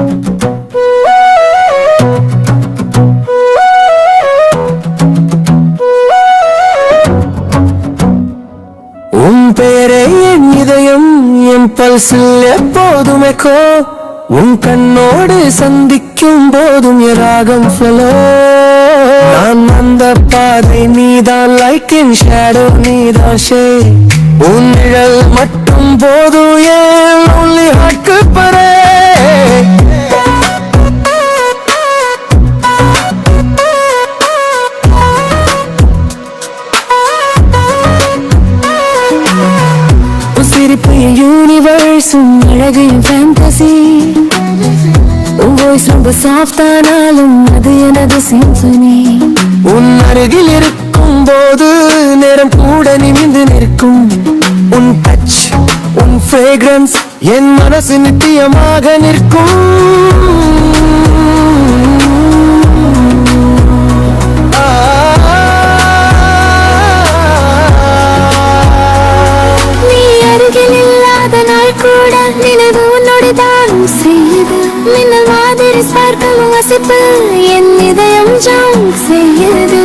உன் பேரே என் இதயம், என் பல்சில் எப்போதுமே கோ. உன் கண்ணோடு சந்திக்கும் போதும் ராகம் ஃப்ளோ. நான் அந்த பாதை நீதான், லைக் இன் ஷேடோ நீதான் ஷே. உன் நிழல் மட்டும் போதும் ஏன் lonely heart-க்கு பரே. சிரிப்பையும் யூனிவர்ஸும் அழகையும் ஃபேண்டசி. உன் வாய்ஸ் ரொம்ப சாஃப்டானாலும் அது எனது சிம்பனி. உன் அருகில் இருக்கும் போது நேரம் கூட நிமிந்து நிற்கும். உன் டச், உன் ஃப்ரேக்ரன்ஸ் என் மனசு நித்தியமாக நிற்கும். மின்னல் மாதிரி ஸ்பார்க்கலும் வசிப்பு என் இதயம் ஜம்ப் செய்யுது.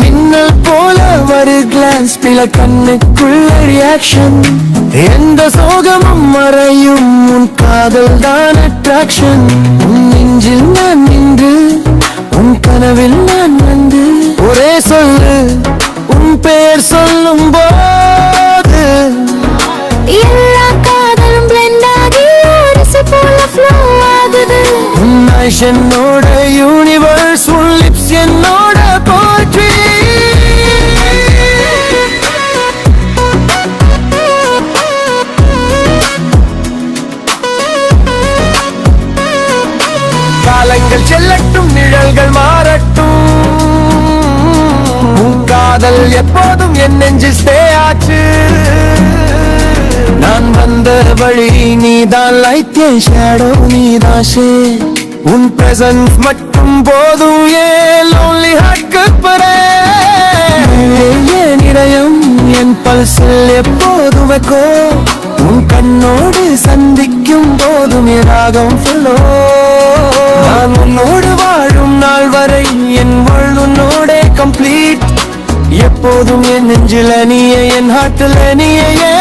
மின்னல் போல ஒரு கிளான்ஸ் பில கண்ணுக்குள்ள ரியாக்ஷன். எந்த சோகமும் மறையும் உன் காதல் தான் அட்ராக்ஷன். உன் நெஞ்சில் நான் நின்று உன் கனவில் நான் வந்து ஒரே சொல்லு உன் பெயர் சொல்லும் போது எல்லா காதலும் பிளெண்ட் ஆகி அரிசி போல ஃப்ளோ ஆகுது. உன் ஐஸ் என்னோட யூனிவர்ஸ், உன் லிப்ஸ் என்னோட போட்ரி. காலங்கள் செல்லட்டும், நிழல்கள் மாறட்டும். உன் காதல் எப்போதும் என் நெஞ்சில் ஸ்டே ஆச்சு. நான் வந்த வழி நீதான், லைட் என் ஷேடோ நீதான் ஷே. உன் பிரசன்ஸ் மட்டும் போதும் ஏன் lonely heart-க்கு பரே. என் இதயம் என் பல்சில் எப்போதும் எக்கோ. உன் கண்ணோடு சந்திக்கும் போதும் ராகம் ஃப்ளோ. நான் உன்னோடு வாழும் நாள் வரை என் வாழ் உன்னோடே கம்ப்ளீட். எப்போதும் என் நெஞ்சில நீயே, என் ஹார்ட்ல நீயே.